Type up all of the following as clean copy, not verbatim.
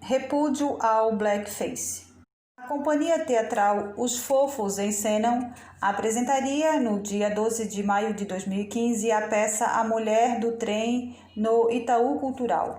Repúdio ao blackface. A companhia teatral Os Fofos Encenam apresentaria no dia 12 de maio de 2015 a peça A Mulher do Trem no Itaú Cultural.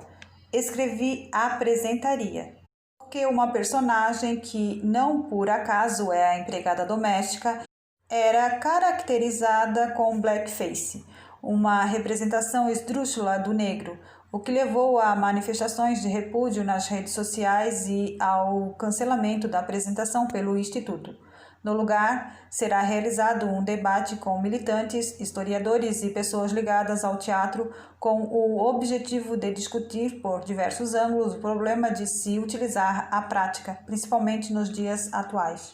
Escrevi apresentaria, porque uma personagem que não por acaso é a empregada doméstica era caracterizada com blackface, uma representação esdrúxula do negro, o que levou a manifestações de repúdio nas redes sociais e ao cancelamento da apresentação pelo Instituto. No lugar, será realizado um debate com militantes, historiadores e pessoas ligadas ao teatro com o objetivo de discutir por diversos ângulos o problema de se utilizar a prática, principalmente nos dias atuais.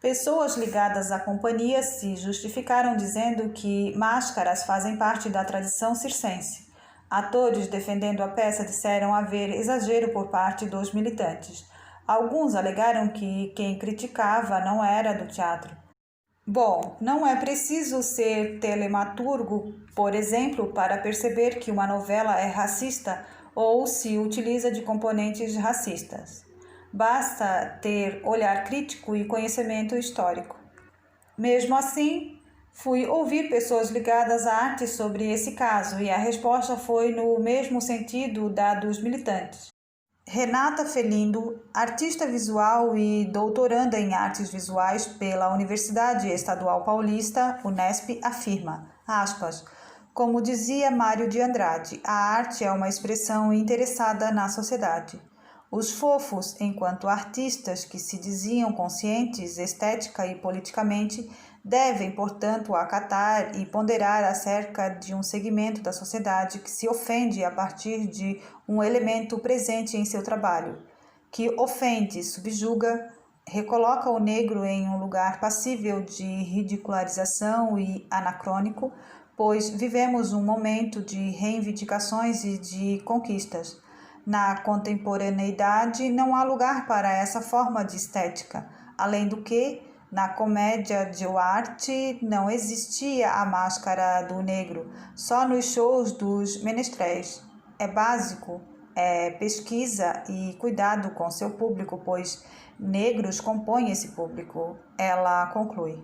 Pessoas ligadas à companhia se justificaram dizendo que máscaras fazem parte da tradição circense. Atores defendendo a peça disseram haver exagero por parte dos militantes. Alguns alegaram que quem criticava não era do teatro. Bom, não é preciso ser telematurgo, por exemplo, para perceber que uma novela é racista ou se utiliza de componentes racistas. Basta ter olhar crítico e conhecimento histórico. Mesmo assim, fui ouvir pessoas ligadas à arte sobre esse caso e a resposta foi no mesmo sentido da dos militantes. Renata Felindo, artista visual e doutoranda em artes visuais pela Universidade Estadual Paulista, Unesp, afirma, aspas, como dizia Mário de Andrade, a arte é uma expressão interessada na sociedade. Os fofos, enquanto artistas que se diziam conscientes estética e politicamente, devem, portanto, acatar e ponderar acerca de um segmento da sociedade que se ofende a partir de um elemento presente em seu trabalho, que ofende, subjuga, recoloca o negro em um lugar passível de ridicularização e anacrônico, pois vivemos um momento de reivindicações e de conquistas. Na contemporaneidade, não há lugar para essa forma de estética, além do que, na comédia de arte, não existia a máscara do negro, só nos shows dos menestréis. É básico, é pesquisa e cuidado com seu público, pois negros compõem esse público, ela conclui.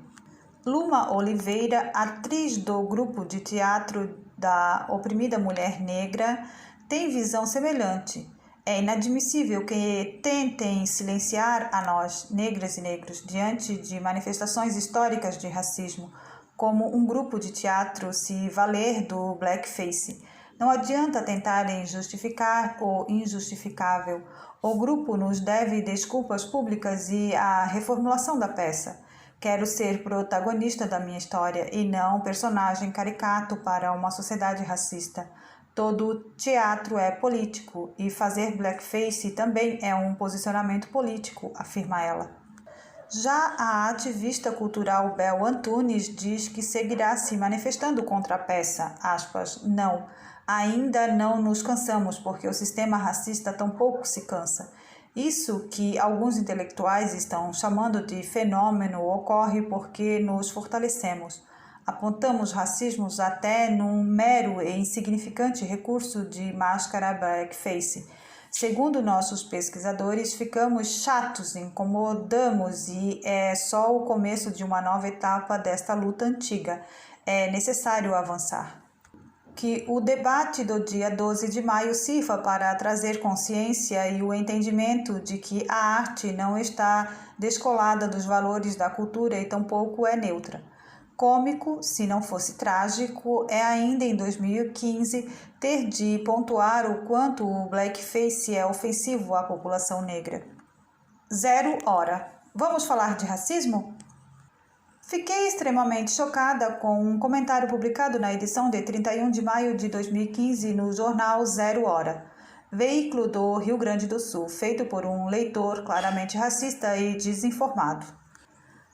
Luma Oliveira, atriz do grupo de teatro da oprimida mulher negra, tem visão semelhante. É inadmissível que tentem silenciar a nós, negras e negros, diante de manifestações históricas de racismo, como um grupo de teatro se valer do blackface. Não adianta tentarem justificar o injustificável. O grupo nos deve desculpas públicas e a reformulação da peça. Quero ser protagonista da minha história e não personagem caricato para uma sociedade racista. Todo teatro é político e fazer blackface também é um posicionamento político, afirma ela. Já a ativista cultural Bel Antunes diz que seguirá se manifestando contra a peça, aspas, não, ainda não nos cansamos porque o sistema racista tampouco se cansa. Isso que alguns intelectuais estão chamando de fenômeno ocorre porque nos fortalecemos. Apontamos racismos até num mero e insignificante recurso de máscara blackface. Segundo nossos pesquisadores, ficamos chatos, incomodamos e é só o começo de uma nova etapa desta luta antiga. É necessário avançar. Que o debate do dia 12 de maio sirva para trazer consciência e o entendimento de que a arte não está descolada dos valores da cultura e tampouco é neutra. Cômico, se não fosse trágico, é ainda em 2015 ter de pontuar o quanto o blackface é ofensivo à população negra. 0 hora. Vamos falar de racismo? Fiquei extremamente chocada com um comentário publicado na edição de 31 de maio de 2015 no jornal 0 Hora, veículo do Rio Grande do Sul, feito por um leitor claramente racista e desinformado.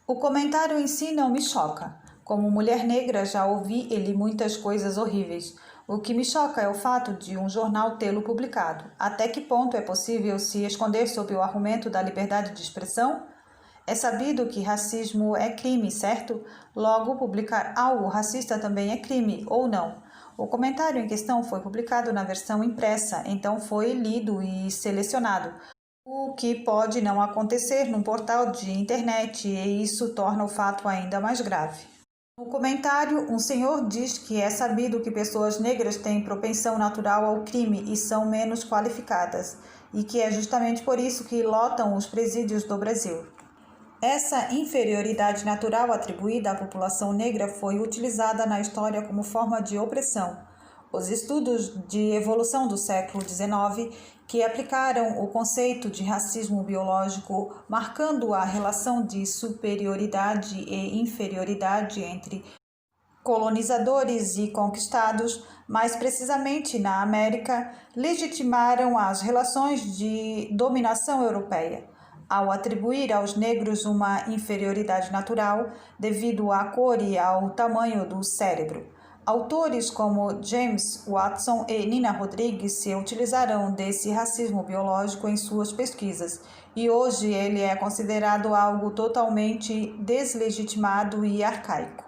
O comentário em si não me choca. Como mulher negra, já ouvi e li muitas coisas horríveis. O que me choca é o fato de um jornal tê-lo publicado. Até que ponto é possível se esconder sob o argumento da liberdade de expressão? É sabido que racismo é crime, certo? Logo, publicar algo racista também é crime, ou não? O comentário em questão foi publicado na versão impressa, então foi lido e selecionado. o que pode não acontecer num portal de internet, e isso torna o fato ainda mais grave. No comentário, um senhor diz que é sabido que pessoas negras têm propensão natural ao crime e são menos qualificadas, e que é justamente por isso que lotam os presídios do Brasil. Essa inferioridade natural atribuída à população negra foi utilizada na história como forma de opressão. Os estudos de evolução do século XIX, que aplicaram o conceito de racismo biológico, marcando a relação de superioridade e inferioridade entre colonizadores e conquistados, mais precisamente na América, legitimaram as relações de dominação europeia, ao atribuir aos negros uma inferioridade natural devido à cor e ao tamanho do cérebro. Autores como James Watson e Nina Rodrigues se utilizaram desse racismo biológico em suas pesquisas, e hoje ele é considerado algo totalmente deslegitimado e arcaico.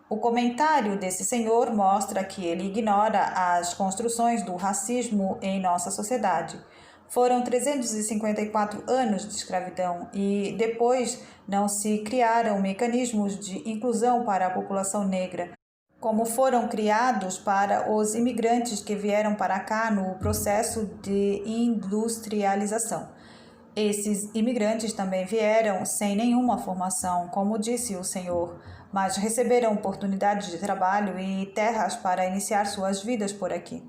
O comentário desse senhor mostra que ele ignora as construções do racismo em nossa sociedade. Foram 354 anos de escravidão e depois não se criaram mecanismos de inclusão para a população negra, como foram criados para os imigrantes que vieram para cá no processo de industrialização. Esses imigrantes também vieram sem nenhuma formação, como disse o senhor, mas receberam oportunidades de trabalho e terras para iniciar suas vidas por aqui.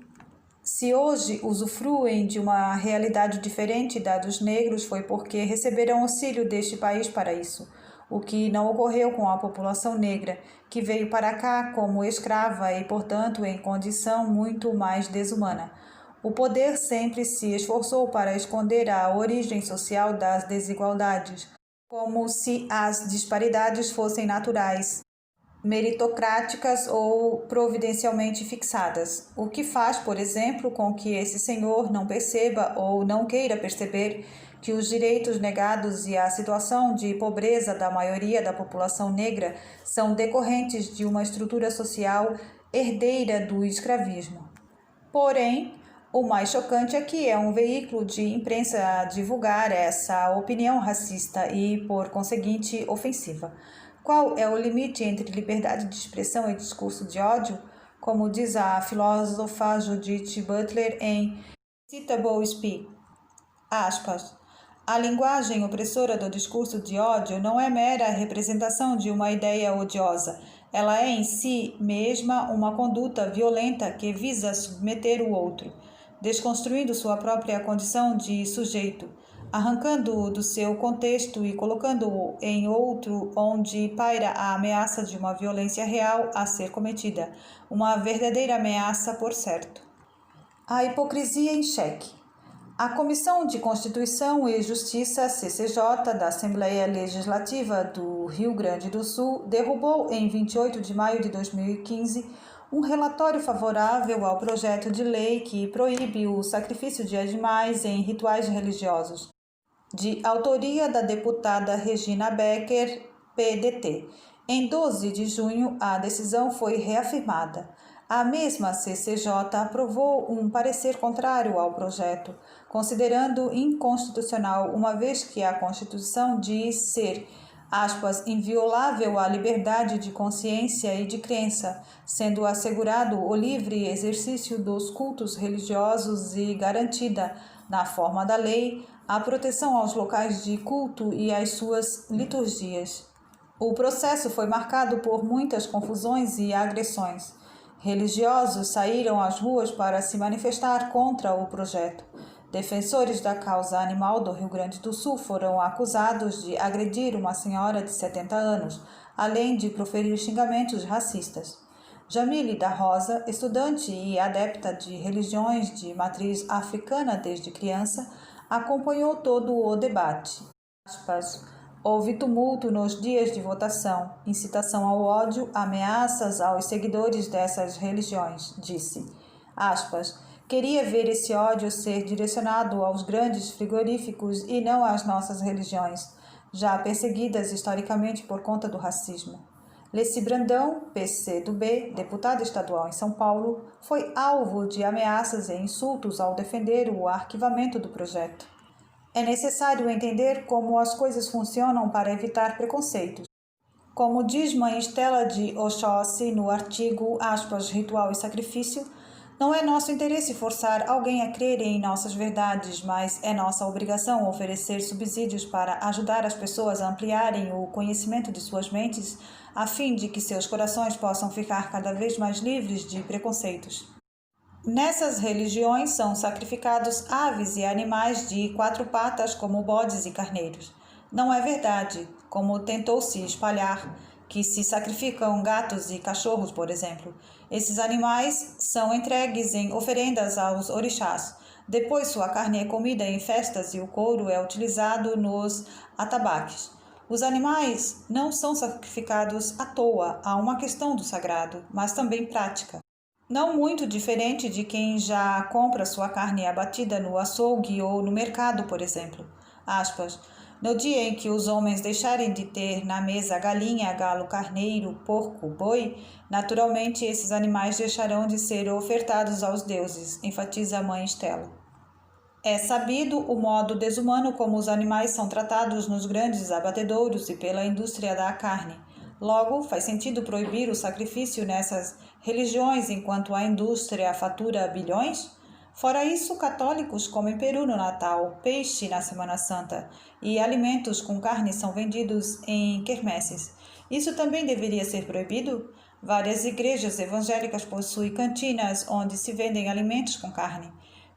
Se hoje usufruem de uma realidade diferente da dos negros, foi porque receberam auxílio deste país para isso, o que não ocorreu com a população negra, que veio para cá como escrava e, portanto, em condição muito mais desumana. O poder sempre se esforçou para esconder a origem social das desigualdades, como se as disparidades fossem naturais, meritocráticas ou providencialmente fixadas, o que faz, por exemplo, com que esse senhor não perceba ou não queira perceber que os direitos negados e a situação de pobreza da maioria da população negra são decorrentes de uma estrutura social herdeira do escravismo. Porém, o mais chocante é que é um veículo de imprensa a divulgar essa opinião racista e, por conseguinte, ofensiva. Qual é o limite entre liberdade de expressão e discurso de ódio? Como diz a filósofa Judith Butler em Citable Speak, aspas, a linguagem opressora do discurso de ódio não é mera representação de uma ideia odiosa. Ela é em si mesma uma conduta violenta que visa submeter o outro, desconstruindo sua própria condição de sujeito, arrancando-o do seu contexto e colocando-o em outro onde paira a ameaça de uma violência real a ser cometida, uma verdadeira ameaça, por certo. A hipocrisia em xeque. A Comissão de Constituição e Justiça, CCJ, da Assembleia Legislativa do Rio Grande do Sul, derrubou em 28 de maio de 2015 um relatório favorável ao projeto de lei que proíbe o sacrifício de animais em rituais religiosos, de autoria da deputada Regina Becker, PDT. Em 12 de junho, a decisão foi reafirmada. A mesma CCJ aprovou um parecer contrário ao projeto, considerando inconstitucional, uma vez que a Constituição diz ser, aspas, inviolável a liberdade de consciência e de crença, sendo assegurado o livre exercício dos cultos religiosos e garantida, na forma da lei, a proteção aos locais de culto e às suas liturgias. O processo foi marcado por muitas confusões e agressões. Religiosos saíram às ruas para se manifestar contra o projeto. Defensores da causa animal do Rio Grande do Sul foram acusados de agredir uma senhora de 70 anos, além de proferir xingamentos racistas. Jamile da Rosa, estudante e adepta de religiões de matriz africana desde criança, acompanhou todo o debate. Aspas, houve tumulto nos dias de votação, incitação ao ódio, ameaças aos seguidores dessas religiões, disse. Aspas, queria ver esse ódio ser direcionado aos grandes frigoríficos e não às nossas religiões, já perseguidas historicamente por conta do racismo. Leci Brandão, PCdoB, deputada estadual em São Paulo, foi alvo de ameaças e insultos ao defender o arquivamento do projeto. É necessário entender como as coisas funcionam para evitar preconceitos. Como diz mãe Stella de Oxóssi no artigo Ritual e Sacrifício, não é nosso interesse forçar alguém a crer em nossas verdades, mas é nossa obrigação oferecer subsídios para ajudar as pessoas a ampliarem o conhecimento de suas mentes, a fim de que seus corações possam ficar cada vez mais livres de preconceitos. Nessas religiões são sacrificados aves e animais de 4 patas como bodes e carneiros. Não é verdade, como tentou se espalhar, que se sacrificam gatos e cachorros, por exemplo. Esses animais são entregues em oferendas aos orixás. Depois sua carne é comida em festas e o couro é utilizado nos atabaques. Os animais não são sacrificados à toa, há uma questão do sagrado, mas também prática. Não muito diferente de quem já compra sua carne abatida no açougue ou no mercado, por exemplo. Aspas. No dia em que os homens deixarem de ter na mesa galinha, galo, carneiro, porco, boi, naturalmente esses animais deixarão de ser ofertados aos deuses, enfatiza a mãe Stella. É sabido o modo desumano como os animais são tratados nos grandes abatedouros e pela indústria da carne. Logo, faz sentido proibir o sacrifício nessas religiões enquanto a indústria fatura bilhões? Fora isso, católicos comem peru no Natal, peixe na Semana Santa e alimentos com carne são vendidos em quermesses. Isso também deveria ser proibido? Várias igrejas evangélicas possuem cantinas onde se vendem alimentos com carne.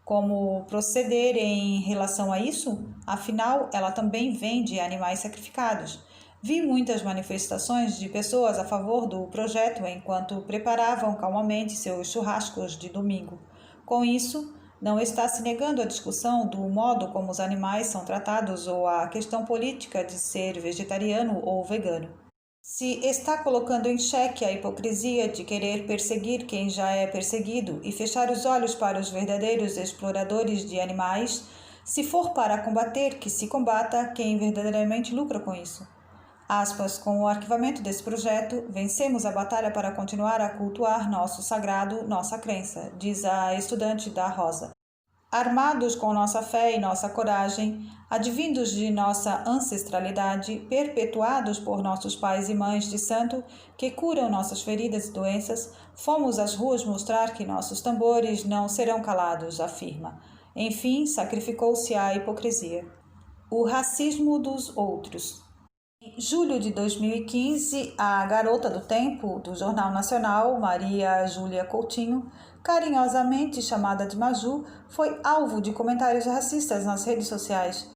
Como proceder em relação a isso? Afinal, ela também vende animais sacrificados. Vi muitas manifestações de pessoas a favor do projeto enquanto preparavam calmamente seus churrascos de domingo. Com isso, não está se negando a discussão do modo como os animais são tratados ou a questão política de ser vegetariano ou vegano. Se está colocando em xeque a hipocrisia de querer perseguir quem já é perseguido e fechar os olhos para os verdadeiros exploradores de animais, se for para combater, que se combata quem verdadeiramente lucra com isso. Aspas, com o arquivamento desse projeto, vencemos a batalha para continuar a cultuar nosso sagrado, nossa crença, diz a estudante da Rosa. Armados com nossa fé e nossa coragem, advindos de nossa ancestralidade, perpetuados por nossos pais e mães de santo, que curam nossas feridas e doenças, fomos às ruas mostrar que nossos tambores não serão calados, afirma. Enfim, sacrificou-se à hipocrisia. O racismo dos outros. Em julho de 2015, a garota do tempo do Jornal Nacional, Maria Júlia Coutinho, carinhosamente chamada de Maju, foi alvo de comentários racistas nas redes sociais.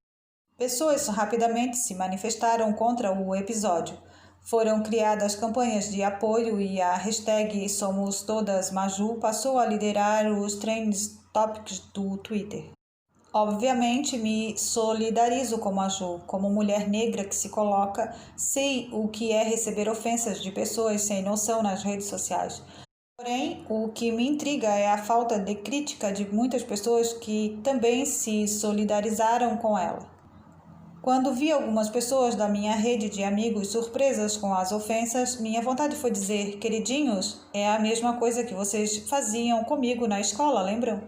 Pessoas rapidamente se manifestaram contra o episódio. Foram criadas campanhas de apoio e a hashtag Somos Todas Maju passou a liderar os trends topics do Twitter. Obviamente, me solidarizo com Maju, como mulher negra que se coloca, sei o que é receber ofensas de pessoas sem noção nas redes sociais. Porém, o que me intriga é a falta de crítica de muitas pessoas que também se solidarizaram com ela. Quando vi algumas pessoas da minha rede de amigos surpresas com as ofensas, minha vontade foi dizer, queridinhos, é a mesma coisa que vocês faziam comigo na escola, lembram?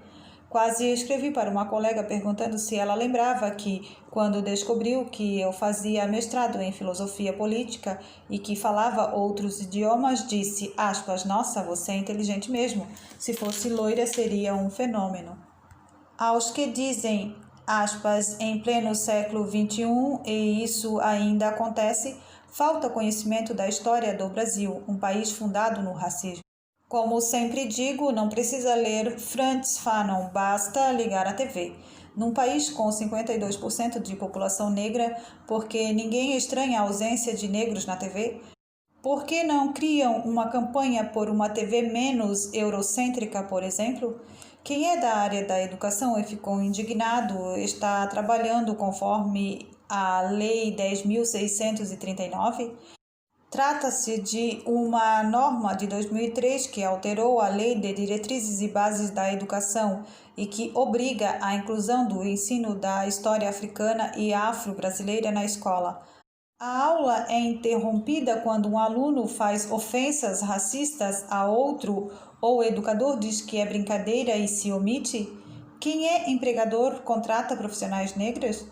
Quase escrevi para uma colega perguntando se ela lembrava que, quando descobriu que eu fazia mestrado em filosofia política e que falava outros idiomas, disse, aspas, nossa, você é inteligente mesmo, se fosse loira seria um fenômeno. Aos que dizem, aspas, em pleno século XXI, e isso ainda acontece, falta conhecimento da história do Brasil, um país fundado no racismo. Como sempre digo, não precisa ler Frantz Fanon, basta ligar a TV. Num país com 52% de população negra, porque ninguém estranha a ausência de negros na TV? Por que não criam uma campanha por uma TV menos eurocêntrica, por exemplo? Quem é da área da educação e ficou indignado está trabalhando conforme a Lei 10.639? Trata-se de uma norma de 2003 que alterou a Lei de Diretrizes e Bases da Educação e que obriga a inclusão do ensino da história africana e afro-brasileira na escola. A aula é interrompida quando um aluno faz ofensas racistas a outro ou o educador diz que é brincadeira e se omite? Quem é empregador contrata profissionais negros?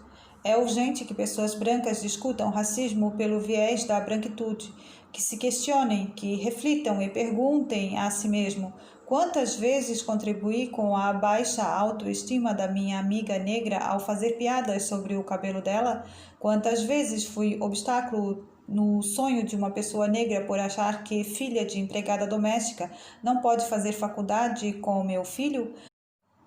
É urgente que pessoas brancas discutam racismo pelo viés da branquitude, que se questionem, que reflitam e perguntem a si mesmo: quantas vezes contribuí com a baixa autoestima da minha amiga negra ao fazer piadas sobre o cabelo dela? Quantas vezes fui obstáculo no sonho de uma pessoa negra por achar que filha de empregada doméstica não pode fazer faculdade com meu filho?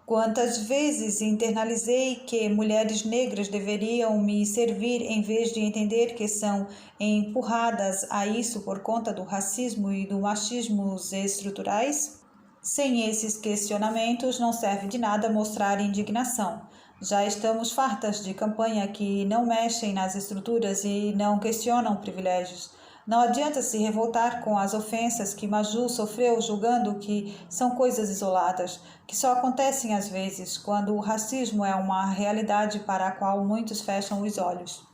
Quantas vezes internalizei que mulheres negras deveriam me servir em vez de entender que são empurradas a isso por conta do racismo e do machismo estruturais? Sem esses questionamentos, não serve de nada mostrar indignação. Já estamos fartas de campanha que não mexem nas estruturas e não questionam privilégios. Não adianta se revoltar com as ofensas que Maju sofreu julgando que são coisas isoladas, que só acontecem às vezes, quando o racismo é uma realidade para a qual muitos fecham os olhos.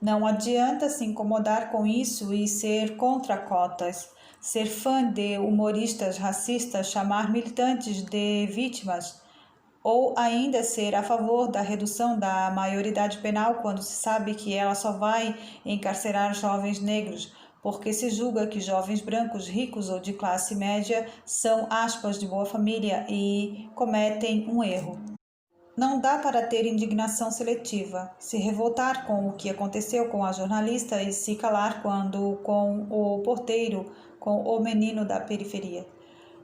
Não adianta se incomodar com isso e ser contra cotas, ser fã de humoristas racistas, chamar militantes de vítimas, ou ainda ser a favor da redução da maioridade penal quando se sabe que ela só vai encarcerar jovens negros, porque se julga que jovens brancos ricos ou de classe média são aspas de boa família e cometem um erro. Não dá para ter indignação seletiva, se revoltar com o que aconteceu com a jornalista e se calar quando com o porteiro, com o menino da periferia.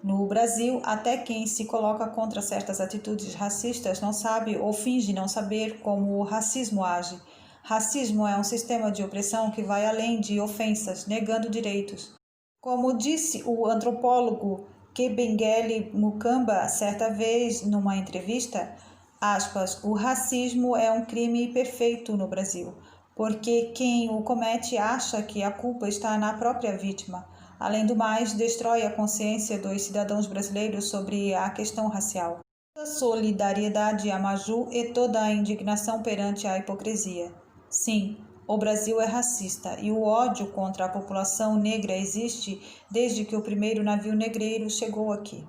No Brasil, até quem se coloca contra certas atitudes racistas não sabe ou finge não saber como o racismo age. Racismo é um sistema de opressão que vai além de ofensas, negando direitos. Como disse o antropólogo Kebengele Mukamba certa vez numa entrevista, aspas, o racismo é um crime perfeito no Brasil, porque quem o comete acha que a culpa está na própria vítima. Além do mais, destrói a consciência dos cidadãos brasileiros sobre a questão racial. Toda a solidariedade a Maju e toda a indignação perante a hipocrisia. Sim, o Brasil é racista e o ódio contra a população negra existe desde que o primeiro navio negreiro chegou aqui.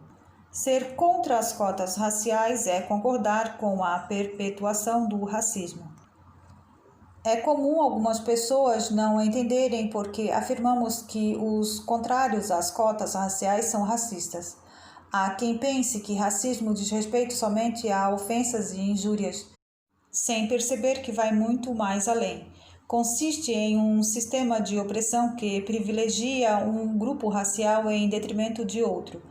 Ser contra as cotas raciais é concordar com a perpetuação do racismo. É comum algumas pessoas não entenderem porque afirmamos que os contrários às cotas raciais são racistas. Há quem pense que racismo diz respeito somente a ofensas e injúrias, sem perceber que vai muito mais além. Consiste em um sistema de opressão que privilegia um grupo racial em detrimento de outro.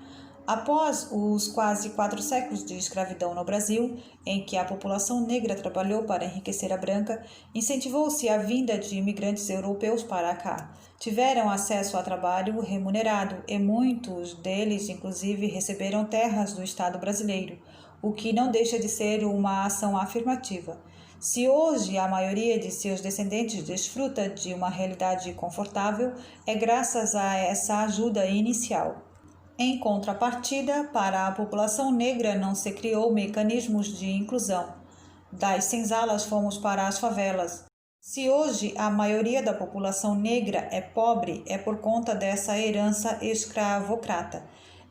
Após os quase 4 séculos de escravidão no Brasil, em que a população negra trabalhou para enriquecer a branca, incentivou-se a vinda de imigrantes europeus para cá. Tiveram acesso a trabalho remunerado e muitos deles, inclusive, receberam terras do Estado brasileiro, o que não deixa de ser uma ação afirmativa. Se hoje a maioria de seus descendentes desfruta de uma realidade confortável, é graças a essa ajuda inicial. Em contrapartida, para a população negra não se criou mecanismos de inclusão. Das senzalas fomos para as favelas. Se hoje a maioria da população negra é pobre, é por conta dessa herança escravocrata.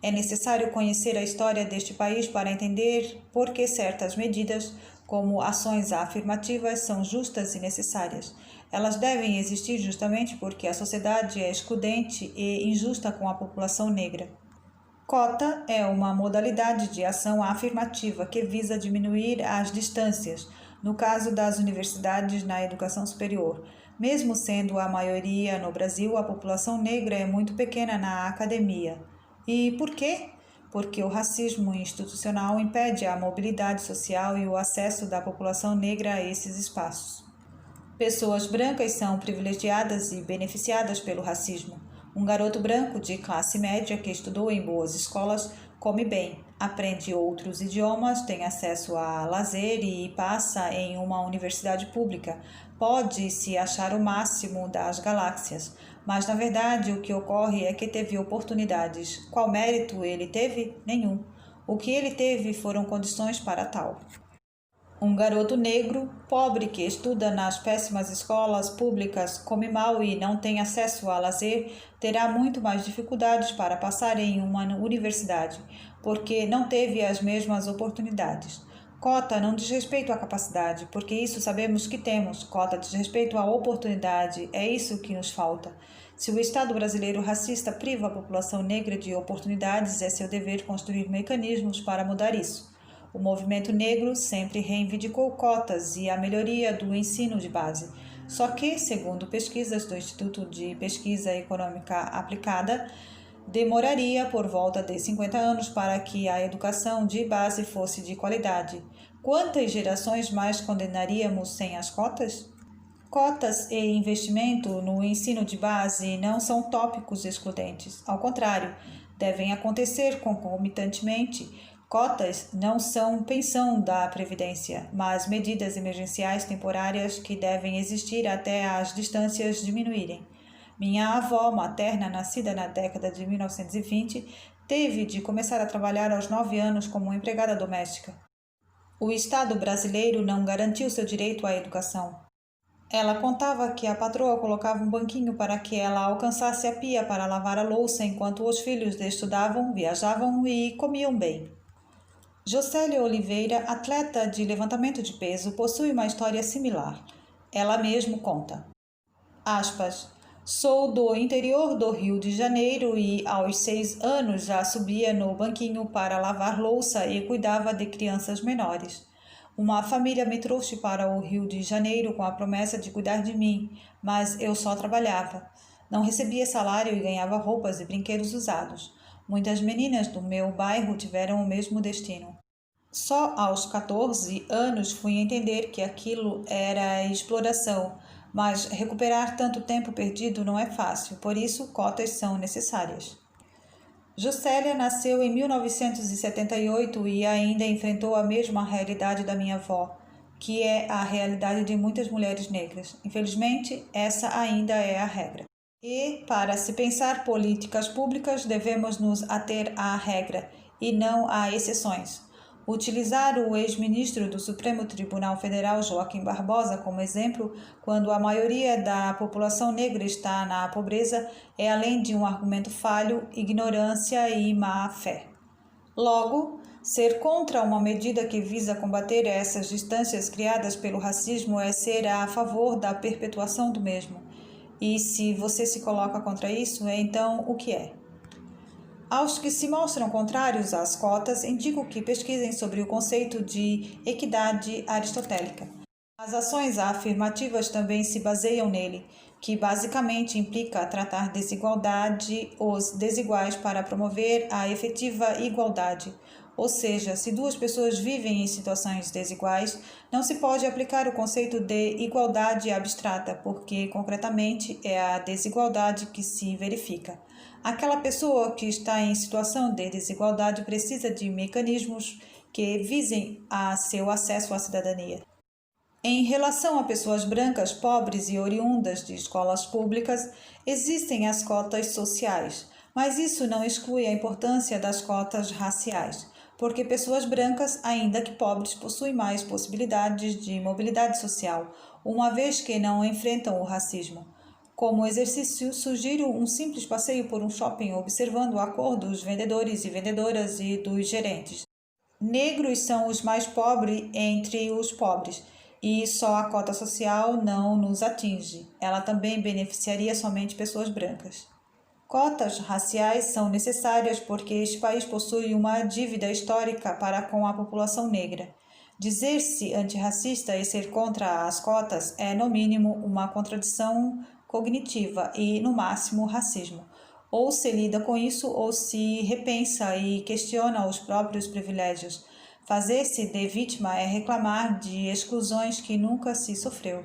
É necessário conhecer a história deste país para entender por que certas medidas, como ações afirmativas, são justas e necessárias. Elas devem existir justamente porque a sociedade é excludente e injusta com a população negra. Cota é uma modalidade de ação afirmativa que visa diminuir as distâncias, no caso das universidades na educação superior. Mesmo sendo a maioria no Brasil, a população negra é muito pequena na academia. E por quê? Porque o racismo institucional impede a mobilidade social e o acesso da população negra a esses espaços. Pessoas brancas são privilegiadas e beneficiadas pelo racismo. Um garoto branco de classe média que estudou em boas escolas come bem, aprende outros idiomas, tem acesso a lazer e passa em uma universidade pública. Pode se achar o máximo das galáxias, mas na verdade o que ocorre é que teve oportunidades. Qual mérito ele teve? Nenhum. O que ele teve foram condições para tal. Um garoto negro, pobre, que estuda nas péssimas escolas públicas, come mal e não tem acesso a lazer, terá muito mais dificuldades para passar em uma universidade, porque não teve as mesmas oportunidades. Cota não diz respeito à capacidade, porque isso sabemos que temos. Cota diz respeito à oportunidade, é isso que nos falta. Se o Estado brasileiro racista priva a população negra de oportunidades, é seu dever construir mecanismos para mudar isso. O movimento negro sempre reivindicou cotas e a melhoria do ensino de base. Só que, segundo pesquisas do Instituto de Pesquisa Econômica Aplicada, demoraria por volta de 50 anos para que a educação de base fosse de qualidade. Quantas gerações mais condenaríamos sem as cotas? Cotas e investimento no ensino de base não são tópicos excludentes. Ao contrário, devem acontecer concomitantemente. Cotas não são pensão da Previdência, mas medidas emergenciais temporárias que devem existir até as distâncias diminuírem. Minha avó materna, nascida na década de 1920, teve de começar a trabalhar aos 9 anos como empregada doméstica. O Estado brasileiro não garantiu seu direito à educação. Ela contava que a patroa colocava um banquinho para que ela alcançasse a pia para lavar a louça enquanto os filhos estudavam, viajavam e comiam bem. Jocélia Oliveira, atleta de levantamento de peso, possui uma história similar. Ela mesma conta. Aspas. Sou do interior do Rio de Janeiro e, aos 6 anos, já subia no banquinho para lavar louça e cuidava de crianças menores. Uma família me trouxe para o Rio de Janeiro com a promessa de cuidar de mim, mas eu só trabalhava. Não recebia salário e ganhava roupas e brinquedos usados. Muitas meninas do meu bairro tiveram o mesmo destino. Só aos 14 anos fui entender que aquilo era exploração, mas recuperar tanto tempo perdido não é fácil, por isso cotas são necessárias. Jocélia nasceu em 1978 e ainda enfrentou a mesma realidade da minha avó, que é a realidade de muitas mulheres negras. Infelizmente, essa ainda é a regra. E, para se pensar políticas públicas, devemos nos ater à regra e não a exceções. Utilizar o ex-ministro do Supremo Tribunal Federal, Joaquim Barbosa, como exemplo, quando a maioria da população negra está na pobreza, é além de um argumento falho, ignorância e má-fé. Logo, ser contra uma medida que visa combater essas distâncias criadas pelo racismo é ser a favor da perpetuação do mesmo. E se você se coloca contra isso, então o que é? Aos que se mostram contrários às cotas, indico que pesquisem sobre o conceito de equidade aristotélica. As ações afirmativas também se baseiam nele, que basicamente implica tratar desigualdade os desiguais para promover a efetiva igualdade. Ou seja, se duas pessoas vivem em situações desiguais, não se pode aplicar o conceito de igualdade abstrata, porque concretamente é a desigualdade que se verifica. Aquela pessoa que está em situação de desigualdade precisa de mecanismos que visem a seu acesso à cidadania. Em relação a pessoas brancas, pobres e oriundas de escolas públicas, existem as cotas sociais, mas isso não exclui a importância das cotas raciais, porque pessoas brancas, ainda que pobres, possuem mais possibilidades de mobilidade social, uma vez que não enfrentam o racismo. Como exercício, sugiro um simples passeio por um shopping observando a cor dos vendedores e vendedoras e dos gerentes. Negros são os mais pobres entre os pobres, e só a cota social não nos atinge. Ela também beneficiaria somente pessoas brancas. Cotas raciais são necessárias porque este país possui uma dívida histórica para com a população negra. Dizer-se antirracista e ser contra as cotas é, no mínimo, uma contradição cognitiva e, no máximo, racismo. Ou se lida com isso ou se repensa e questiona os próprios privilégios. Fazer-se de vítima é reclamar de exclusões que nunca se sofreu.